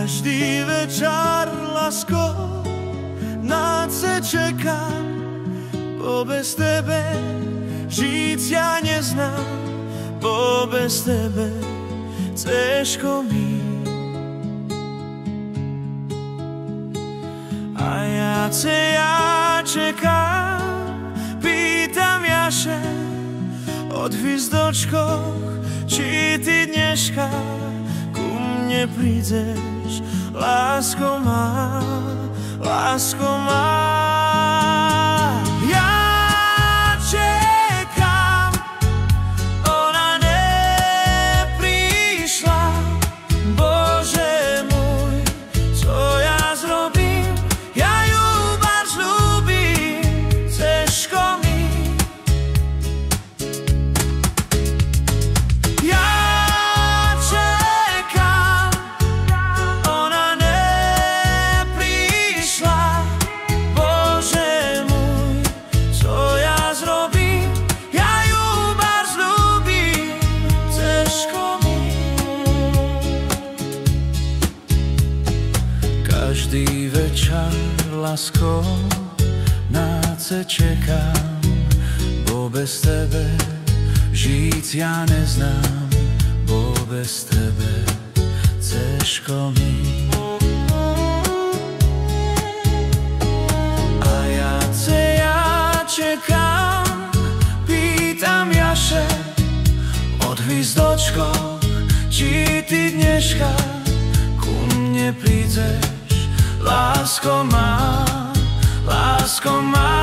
Každý večer, lásko, na ce čekám, bo bez tebe žiť ja neznám, bo bez tebe těžko mi. A ja čekám, pýtam jaše od hvízdočkoch, či ty dneška ku mne prídeš, lásko má, lásko má. Ja čekám, ona neprišla, Bože môj, co ja zrobím, ja ju bardzo ľúbim, těžko mi. Ja čekám, ona neprišla, Bože môj, co ja zrobím, ja ju bardzo ľúbim, těžko mi. Každý večer, lásko, na ce čekám, bo bez tebe žiť ja neznám, bo bez tebe těžko mi. A ja čekám, pýtam jaše od hvízdočkov, či ty dneška ku mne prídeš, lásko má, lásko má.